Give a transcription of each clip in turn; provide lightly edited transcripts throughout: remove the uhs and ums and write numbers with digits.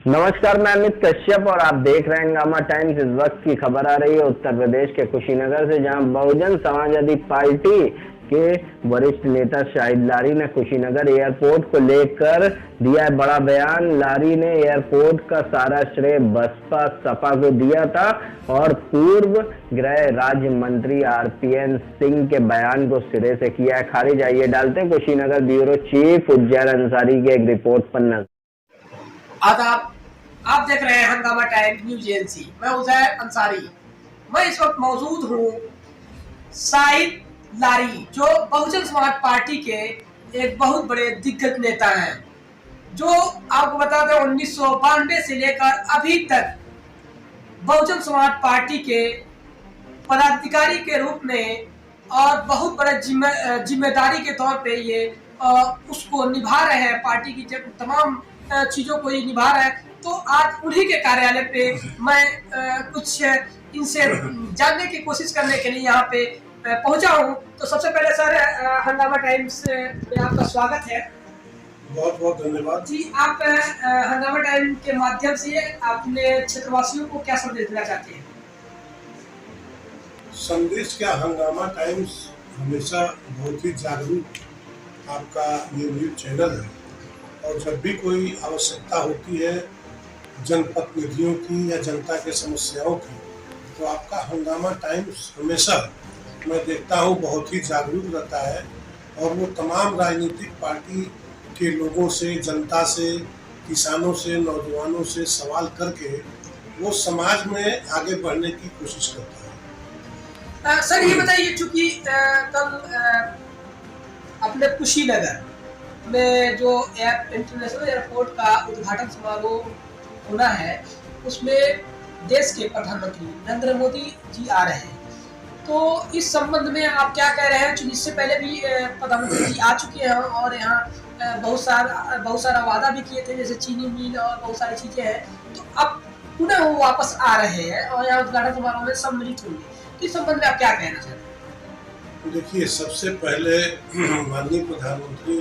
नमस्कार, मैं अमित कश्यप और आप देख रहे हैं हंगामा टाइम्स। इस वक्त की खबर आ रही है उत्तर प्रदेश के कुशीनगर से, जहां बहुजन समाजवादी पार्टी के वरिष्ठ नेता शाहिद लारी ने कुशीनगर एयरपोर्ट को लेकर दिया है बड़ा बयान। लारी ने एयरपोर्ट का सारा श्रेय बसपा सपा को दिया था और पूर्व गृह राज्य मंत्री आरपीएन सिंह के बयान को सिरे से किया है खारिज। आइए डालते हैं कुशीनगर ब्यूरो चीफ उज्जैन अंसारी की एक रिपोर्ट पर नजर। आदाब, आप देख रहे हैं हंगामा टाइम्स न्यूज एजेंसी। मैं उजैर अंसारी। मैं इस वक्त मौजूद हूँ शाहिद लारी, जो बहुजन समाज पार्टी के एक बहुत बड़े दिग्गज नेता हैं, जो आपको बता दें 1992 से लेकर अभी तक बहुजन समाज पार्टी के पदाधिकारी के रूप में और बहुत बड़े जिम्मेदारी के तौर पे ये उसको निभा रहे हैं। पार्टी की तमाम चीजों को ये निभा रहा है। तो आज उन्हीं के कार्यालय पे मैं कुछ इनसे जानने की कोशिश करने के लिए यहाँ पे पहुंचा हूँ। तो सबसे पहले सर, हंगामा टाइम्स में आपका स्वागत है। बहुत बहुत धन्यवाद जी। आप हंगामा टाइम्स के माध्यम से अपने क्षेत्रवासियों को क्या संदेश देना चाहते हैं? संदेश क्या, हंगामा टाइम्स हमेशा बहुत ही जागरूक आपका ये न्यूज चैनल है, और जब भी कोई आवश्यकता होती है जनप्रतिनिधियों की या जनता के समस्याओं की, तो आपका हंगामा टाइम्स हमेशा मैं देखता हूँ बहुत ही जागरूक रहता है। और वो तमाम राजनीतिक पार्टी के लोगों से, जनता से, किसानों से, नौजवानों से सवाल करके वो समाज में आगे बढ़ने की कोशिश करता है। सर ये बताइए, चूंकि कल अपने कुशीनगर में जो इंटरनेशनल एयरपोर्ट का उद्घाटन समारोह होना है, उसमें देश के प्रधानमंत्री नरेंद्र मोदी जी आ रहे हैं। तो इस संबंध में आप क्या कह रहे हैं? चूंकि इससे पहले भी प्रधानमंत्री जी आ चुके हैं और यहाँ बहुत सारा वादा भी किए थे, जैसे चीनी मिल और बहुत सारी चीजें हैं। तो अब पुनः वो वापस आ रहे हैं और यहाँ उद्घाटन समारोह में सम्मिलित होंगे। तो इस संबंध में आप क्या कहना चाहते हैं? देखिए, सबसे पहले माननीय प्रधानमंत्री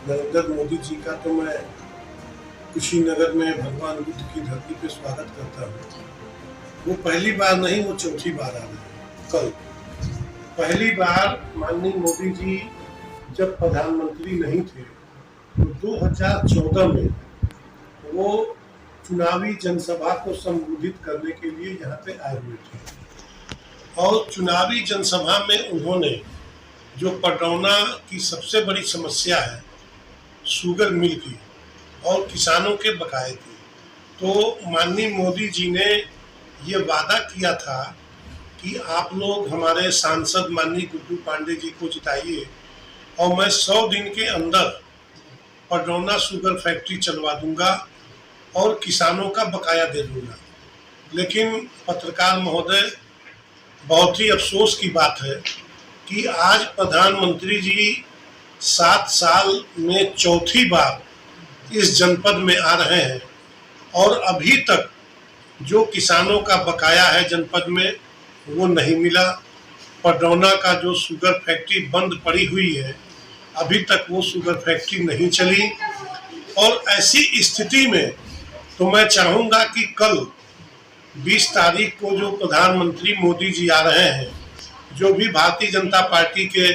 नरेंद्र मोदी जी का तो मैं कुशीनगर में भगवान बुद्ध की धरती पे स्वागत करता हूँ। वो पहली बार नहीं, वो चौथी बार आ रहे हैं। कल पहली बार माननीय मोदी जी जब प्रधानमंत्री नहीं थे, तो 2014 में वो चुनावी जनसभा को संबोधित करने के लिए यहाँ पे आए हुए थे। और चुनावी जनसभा में उन्होंने जो पडरौना की सबसे बड़ी समस्या है, शुगर मिल की और किसानों के बकाये की, तो माननीय मोदी जी ने ये वादा किया था कि आप लोग हमारे सांसद माननीय गुड्डू पांडे जी को जिताइए और मैं 100 दिन के अंदर पडरौना शुगर फैक्ट्री चलवा दूंगा और किसानों का बकाया दे दूंगा। लेकिन पत्रकार महोदय, बहुत ही अफसोस की बात है कि आज प्रधानमंत्री जी 7 साल में चौथी बार इस जनपद में आ रहे हैं और अभी तक जो किसानों का बकाया है जनपद में वो नहीं मिला। पडरौना का जो शुगर फैक्ट्री बंद पड़ी हुई है, अभी तक वो शुगर फैक्ट्री नहीं चली। और ऐसी स्थिति में तो मैं चाहूँगा कि कल 20 तारीख को जो प्रधानमंत्री मोदी जी आ रहे हैं, जो भी भारतीय जनता पार्टी के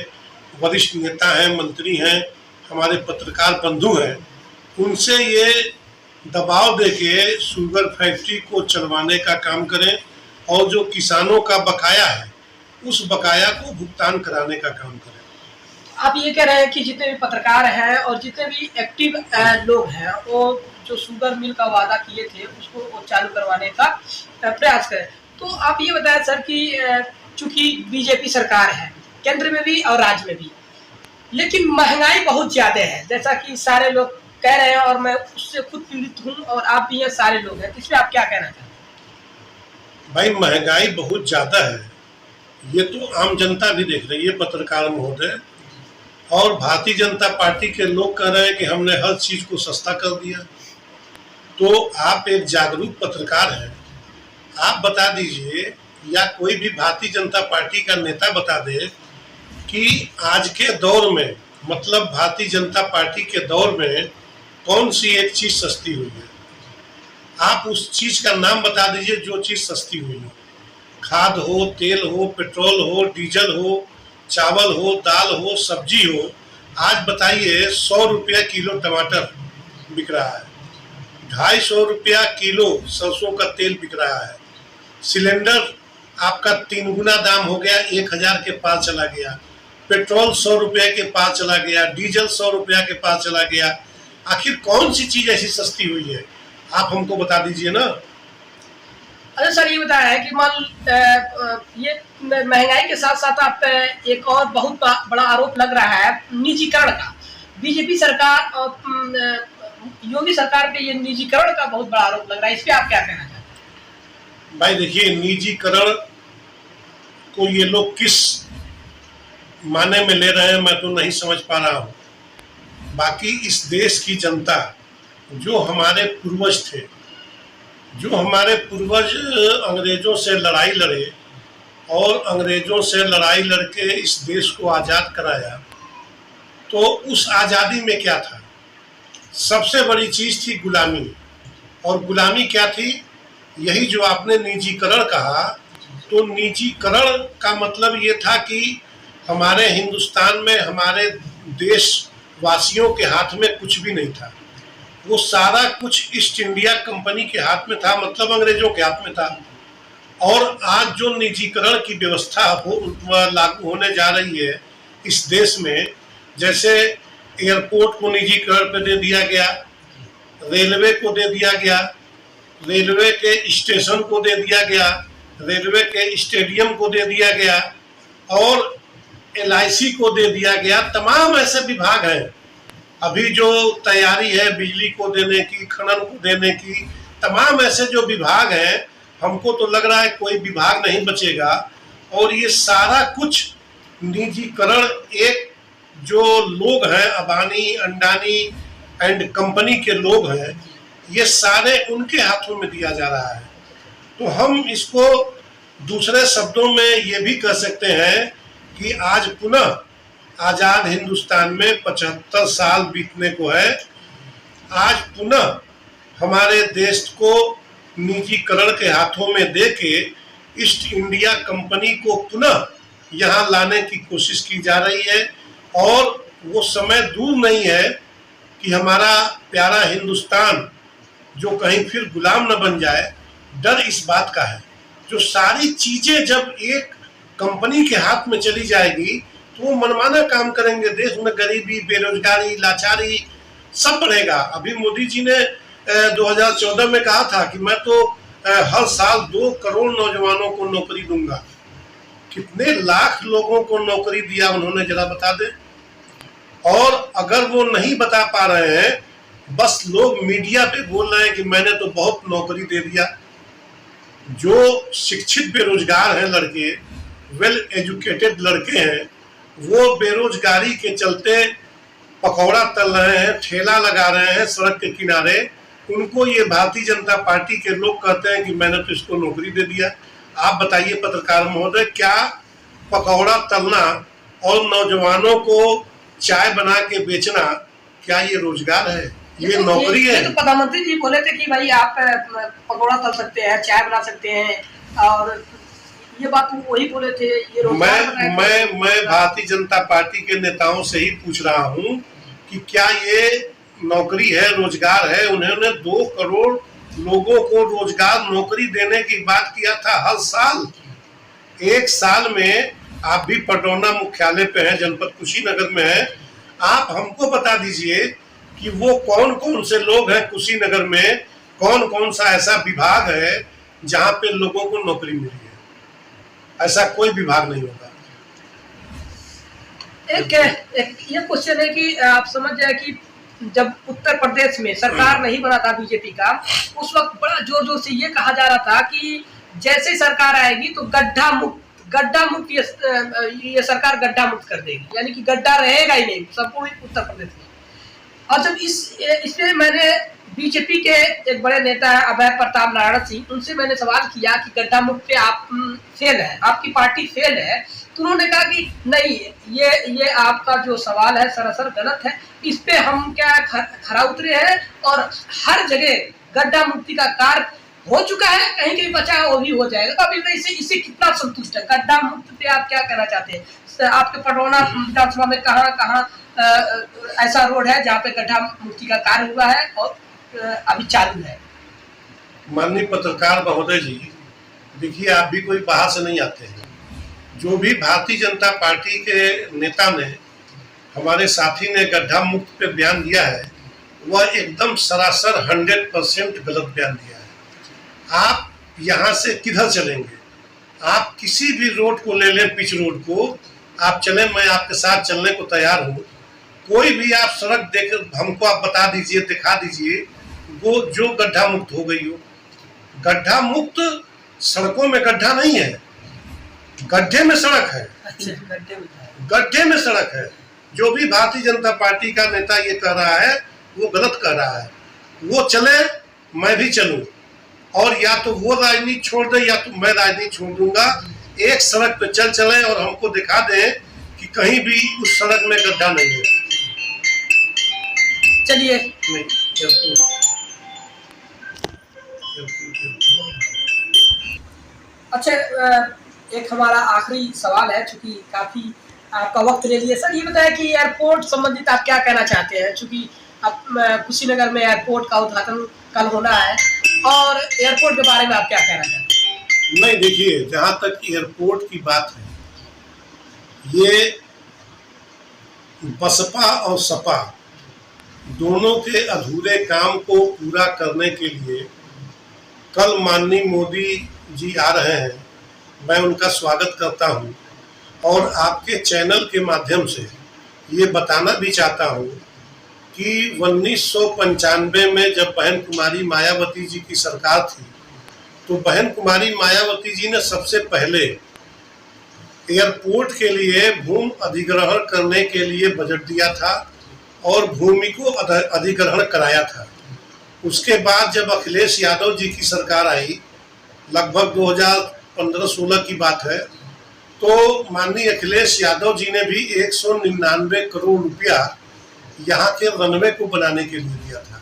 वरिष्ठ नेता हैं, मंत्री हैं, हमारे पत्रकार बंधु हैं, उनसे ये दबाव देके शुगर फैक्ट्री को चलवाने का काम करें और जो किसानों का बकाया है उस बकाया को भुगतान कराने का काम करें। आप ये कह रहे हैं कि जितने भी पत्रकार हैं और जितने भी एक्टिव लोग हैं, वो जो शुगर मिल का वादा किए थे उसको चालू करवाने का प्रयास करें। तो आप ये बताएं सर कि चूंकि बीजेपी सरकार है केंद्र में भी और राज्य में भी, लेकिन महंगाई बहुत ज्यादा है, जैसा कि सारे लोग कह रहे हैं और मैं उससे खुद पीड़ित हूँ और आप भी ये सारे लोग हैं। इसमें आप क्या कहना चाहते हैं? भाई, महंगाई बहुत ज़्यादा है, ये तो आम जनता भी देख रही है, पत्रकार महोदय। और भारतीय जनता पार्टी के लोग कह रहे हैं कि हमने हर चीज़ को सस्ता कर दिया। तो आप एक जागरूक पत्रकार हैं, आप बता दीजिए या कोई भी भारतीय जनता पार्टी का नेता बता दे कि आज के दौर में, मतलब भारतीय जनता पार्टी के दौर में कौन सी एक चीज़ सस्ती हुई है। आप उस चीज का नाम बता दीजिए जो चीज सस्ती हुई हो। खाद हो, तेल हो, पेट्रोल हो, डीजल हो, चावल हो, दाल हो, सब्जी हो। आज बताइए 100 रुपया किलो टमाटर बिक रहा है, 250 रुपया किलो सरसों का तेल बिक रहा है। सिलेंडर आपका 3 गुना दाम हो गया, 1000 के पार चला गया। पेट्रोल 100 रुपये के पार चला गया, डीजल 100 रुपया के पार चला गया। आखिर कौन सी चीज ऐसी सस्ती हुई है, आप हमको बता दीजिए ना। अच्छा सर, ये बताया है कि ये महंगाई के साथ साथ आप एक और बहुत बड़ा आरोप लग रहा है निजीकरण का। बीजेपी सरकार और योगी सरकार पे ये निजीकरण का बहुत बड़ा आरोप लग रहा है, इस पे आप क्या कहना चाहते हैं? भाई देखिए, निजीकरण को ये लोग किस माने में ले रहे हैं मैं तो नहीं समझ पा रहा हूँ। बाकी इस देश की जनता, जो हमारे पूर्वज थे, जो हमारे पूर्वज अंग्रेजों से लड़ाई लड़े और अंग्रेजों से लड़ाई लड़के इस देश को आज़ाद कराया, तो उस आज़ादी में क्या था? सबसे बड़ी चीज़ थी गुलामी। और गुलामी क्या थी? यही जो आपने निजीकरण कहा, तो निजीकरण का मतलब ये था कि हमारे हिंदुस्तान में, हमारे देशवासियों के हाथ में कुछ भी नहीं था। वो सारा कुछ ईस्ट इंडिया कंपनी के हाथ में था, मतलब अंग्रेजों के हाथ में था। और आज जो निजीकरण की व्यवस्था लागू होने जा रही है इस देश में, जैसे एयरपोर्ट को निजीकरण पे दे दिया गया, रेलवे को दे दिया गया, रेलवे के स्टेशन को दे दिया गया, रेलवे के स्टेडियम को दे दिया गया और LIC को दे दिया गया। तमाम ऐसे विभाग हैं अभी जो तैयारी है बिजली को देने की, खनन को देने की। तमाम ऐसे जो विभाग हैं, हमको तो लग रहा है कोई विभाग नहीं बचेगा। और ये सारा कुछ निजीकरण, एक जो लोग हैं अबानी, अंडानी एंड कंपनी के लोग हैं, ये सारे उनके हाथों में दिया जा रहा है। तो हम इसको दूसरे शब्दों में ये भी कह सकते हैं कि आज पुनः आज़ाद हिंदुस्तान में 75 साल बीतने को है। आज पुनः हमारे देश को निजीकरण के हाथों में देके ईस्ट इंडिया कंपनी को पुनः यहाँ लाने की कोशिश की जा रही है। और वो समय दूर नहीं है कि हमारा प्यारा हिंदुस्तान जो कहीं फिर गुलाम न बन जाए। डर इस बात का है, जो सारी चीजें जब एक कंपनी के हाथ में चली जाएगी तो वो मनमाना काम करेंगे। देश में गरीबी, बेरोजगारी, लाचारी सब बढ़ेगा। अभी मोदी जी ने 2014 में कहा था कि मैं तो हर साल 2 करोड़ नौजवानों को नौकरी दूंगा। कितने लाख लोगों को नौकरी दिया उन्होंने, जरा बता दें। और अगर वो नहीं बता पा रहे हैं, बस लोग मीडिया पे बोल रहे हैं कि मैंने तो बहुत नौकरी दे दिया। जो शिक्षित बेरोजगार हैं लड़के, वेल एजुकेटेड लड़के हैं, वो बेरोजगारी के चलते पकौड़ा तल रहे हैं, ठेला लगा रहे हैं सड़क के किनारे। उनको ये भारतीय जनता पार्टी के लोग कहते हैं कि मैंने तो इसको नौकरी दे दिया। आप बताइए पत्रकार महोदय, क्या पकौड़ा तलना और नौजवानों को चाय बना के बेचना, क्या ये रोजगार है? ये नौकरी है? तो प्रधानमंत्री जी बोले थे कि भाई आप पकौड़ा तल सकते हैं, चाय बना सकते हैं, और ये बात वही बोले थे। ये मैं भारतीय जनता पार्टी के नेताओं से ही पूछ रहा हूँ कि क्या ये नौकरी है, रोजगार है? उन्होंने 2 करोड़ लोगों को रोजगार, नौकरी देने की बात किया था हर साल। 1 साल में आप भी पटौना मुख्यालय पे हैं, जनपद कुशीनगर में है, आप हमको बता दीजिए कि वो कौन कौन से लोग हैं कुशीनगर में, कौन कौन सा ऐसा विभाग है जहाँ पे लोगों को नौकरी मिली है? ऐसा कोई विभाग नहीं होगा। एक ये क्वेश्चन है कि आप समझ जाए कि जब उत्तर प्रदेश में सरकार नहीं बना था बीजेपी का, उस वक्त बड़ा जोर जोर से ये कहा जा रहा था कि जैसे सरकार आएगी तो गड्ढा मुक्त ये सरकार गड्ढा मुक्त कर देगी, यानी कि गड्ढा रहेगा ही नहीं संपूर्ण उत्तर प्रदेश में। और जब इसमें मैंने बीजेपी के एक बड़े नेता है अभय प्रताप नारायण सिंह, उनसे मैंने सवाल किया कि गड्ढा मुक्त पे आप फेल है, आपकी पार्टी फेल है, तो उन्होंने कहा कि नहीं, ये आपका जो सवाल है सरासर गलत है, इस पे हम क्या खरा उतरे हैं और हर जगह गड्ढा मुक्ति का कार्य हो चुका है, कहीं कहीं बचा है वो भी हो जाएगा। तो अभी इससे कितना संतुष्ट है? गड्ढा मुक्त पे आप क्या कहना चाहते हैं? आपके पटौना विधानसभा में कहाँ कहाँ ऐसा रोड है जहाँ पे गड्ढा मुक्ति का कार्य हुआ है और अभी चालू है? माननीय पत्रकार महोदय जी, देखिए आप भी कोई बाहर से नहीं आते हैं। जो भी भारतीय जनता पार्टी के नेता ने, हमारे साथी ने गड्ढा मुक्त पे बयान दिया है, वह एकदम सरासर 100% गलत बयान दिया है। आप यहाँ से किधर चलेंगे? आप किसी भी रोड को ले लें, पिच रोड को आप चलें, मैं आपके साथ चलने को तैयार हूँ। कोई भी आप सड़क देख हमको आप बता दीजिए, दिखा दीजिए वो जो गड्ढा मुक्त हो गई हो। गड्ढा मुक्त सड़कों में गड्ढा नहीं है, गड्ढे में सड़क है। गड्ढे में सड़क है। जो भी भारतीय जनता पार्टी का नेता ये कह रहा है वो गलत कह रहा है। वो चले, मैं भी चलूं, और या तो वो राजनीति छोड़ दे या तो मैं राजनीति छोड़ दूंगा। एक सड़क पे चले और हमको दिखा दें कि कहीं भी उस सड़क में गड्ढा नहीं है। चलिए, नहीं, अच्छा, एक हमारा आखिरी सवाल है, चूंकि काफी आपका वक्त ले लिए। सर ये बताया कि एयरपोर्ट संबंधित आप क्या कहना चाहते हैं, चूंकि अब कुशीनगर में एयरपोर्ट का उद्घाटन कल होना है, और एयरपोर्ट के बारे में आप क्या कहना चाहते हैं? नहीं, देखिए जहां तक एयरपोर्ट की बात है, ये बसपा और सपा दोनों के अधूरे काम को पूरा करने के लिए कल माननीय मोदी जी आ रहे हैं। मैं उनका स्वागत करता हूं, और आपके चैनल के माध्यम से ये बताना भी चाहता हूं कि 1995 में जब बहन कुमारी मायावती जी की सरकार थी, तो बहन कुमारी मायावती जी ने सबसे पहले एयरपोर्ट के लिए भूमि अधिग्रहण करने के लिए बजट दिया था और भूमि को अधिग्रहण कराया था। उसके बाद जब अखिलेश यादव जी की सरकार आई, लगभग 2015-16 की बात है, तो माननीय अखिलेश यादव जी ने भी 199 करोड़ रुपया यहाँ के रनवे को बनाने के लिए दिया था।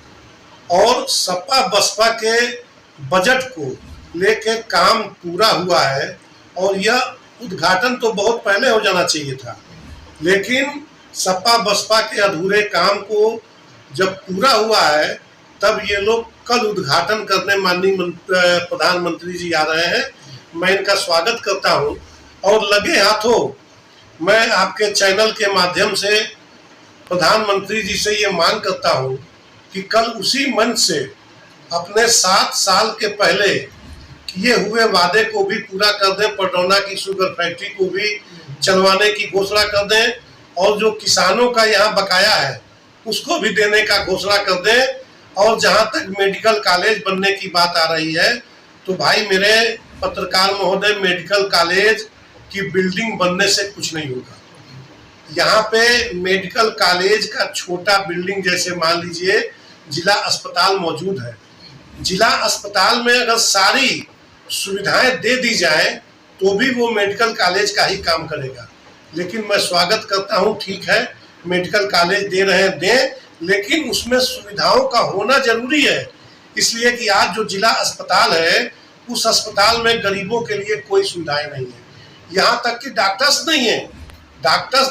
और सपा बसपा के बजट को लेके काम पूरा हुआ है, और यह उद्घाटन तो बहुत पहले हो जाना चाहिए था, लेकिन सपा बसपा के अधूरे काम को जब पूरा हुआ है, तब ये लोग कल उद्घाटन करने माननीय प्रधानमंत्री जी आ रहे हैं। मैं इनका स्वागत करता हूं, और लगे हाथों मैं आपके चैनल के माध्यम से प्रधानमंत्री जी से ये मांग करता हूं कि कल उसी मंच से अपने 7 साल के पहले किए हुए वादे को भी पूरा कर दें। पटौना की शुगर फैक्ट्री को भी चलवाने की घोषणा कर दें, और जो किसानों का यहाँ बकाया है उसको भी देने का घोषणा कर दें। और जहाँ तक मेडिकल कॉलेज बनने की बात आ रही है, तो भाई मेरे पत्रकार महोदय, मेडिकल कॉलेज की बिल्डिंग बनने से कुछ नहीं होगा। यहाँ पे मेडिकल कॉलेज का छोटा बिल्डिंग, जैसे मान लीजिए जिला अस्पताल मौजूद है, जिला अस्पताल में अगर सारी सुविधाएं दे दी जाए तो भी वो मेडिकल कॉलेज का ही काम करेगा। लेकिन मैं स्वागत करता हूँ, ठीक है मेडिकल कॉलेज दे रहे हैं, दें, लेकिन उसमें सुविधाओं का होना जरूरी है। इसलिए कि आज जो जिला अस्पताल है, उस अस्पताल में गरीबों के लिए कोई सुविधाएं नहीं है। यहाँ तक कि डॉक्टर्स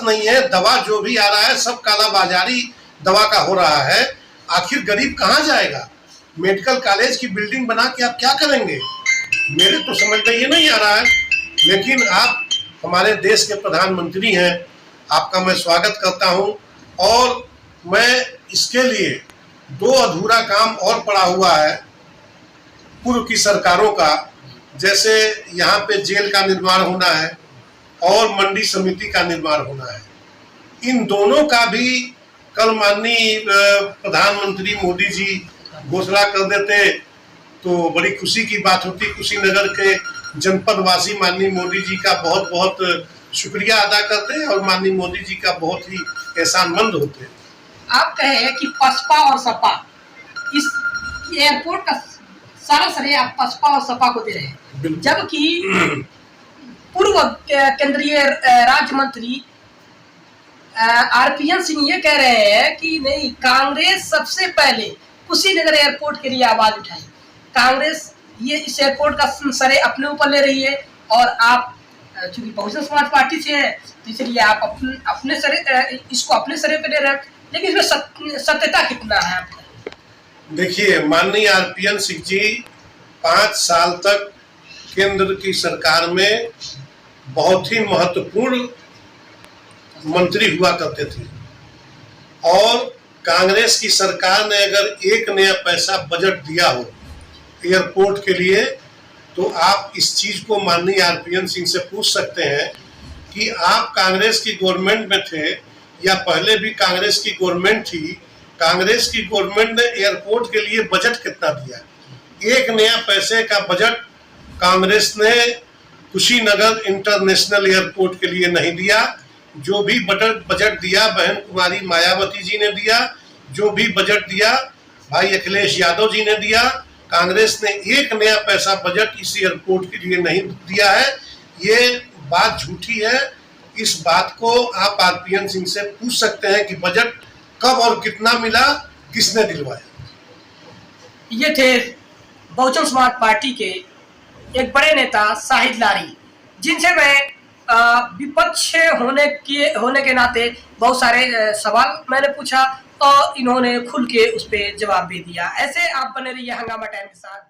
नहीं है, दवा जो भी आ रहा है सब कालाबाजारी दवा का हो रहा है। आखिर गरीब कहाँ जाएगा? मेडिकल कॉलेज की बिल्डिंग बना के आप क्या करेंगे? मेरे तो समझ में ये नहीं आ रहा है। लेकिन आप हमारे देश के प्रधानमंत्री हैं, आपका मैं स्वागत करता हूं, और मैं इसके लिए 2 अधूरा काम और पड़ा हुआ है पूर्व की सरकारों का, जैसे यहाँ पे जेल का निर्माण होना है और मंडी समिति का निर्माण होना है। इन दोनों का भी कल माननीय प्रधानमंत्री मोदी जी घोषणा कर देते तो बड़ी खुशी की बात होती। कुशीनगर के जनपद वासी माननीय मोदी जी का बहुत बहुत शुक्रिया अदा करते हैं, और माननीय मोदी जी का बहुत ही एहसानमंद होते हैं। आप कहे कि बसपा और सपा, इस एयरपोर्ट का सारा श्रेय आप बसपा और सपा को दे रहे हैं, जबकि पूर्व केंद्रीय राज्य मंत्री आरपीएन सिंह ये कह रहे हैं कि नहीं, कांग्रेस सबसे पहले कुशीनगर एयरपोर्ट के लिए आवाज उठाई। कांग्रेस ये इस एयरपोर्ट का सरे अपने ऊपर ले रही है और आप चूंकि बहुजन समाज पार्टी से है तो इसलिए आप अपने सरे इसको अपने सरे पे ले रहे हैं, लेकिन इसमें सत्यता कितना है आपका? देखिए, माननीय आरपीएन सिंह जी 5 साल तक केंद्र की सरकार में बहुत ही महत्वपूर्ण मंत्री हुआ करते थे और कांग्रेस की सरकार ने अगर एक नया पैसा बजट दिया हो एयरपोर्ट के लिए तो आप इस चीज को माननीय आरपीएन सिंह से पूछ सकते हैं कि आप कांग्रेस की गवर्नमेंट में थे या पहले भी कांग्रेस की गवर्नमेंट थी, कांग्रेस की गवर्नमेंट ने एयरपोर्ट के लिए बजट कितना दिया? एक नया पैसे का बजट कांग्रेस ने कुशीनगर इंटरनेशनल एयरपोर्ट के लिए नहीं दिया। जो भी बजट दिया बहन कुमारी मायावती जी ने दिया, जो भी बजट दिया भाई अखिलेश यादव जी ने दिया। कांग्रेस ने एक नया पैसा बजट इस एयरपोर्ट के लिए नहीं दिया है। ये बात झूठी है। इस बात को आप आरपीएन सिंह से पूछ सकते हैं कि बजट कब और कितना मिला, किसने दिलवाया। ये थे बहुजन समाज पार्टी के एक बड़े नेता शाहिद लारी, जिनसे मैं विपक्ष होने के नाते बहुत सारे सवाल मैंने पूछा और इन्होंने खुल के उस पर जवाब भी दिया। ऐसे आप बने रहिए हंगामा टाइम के साथ।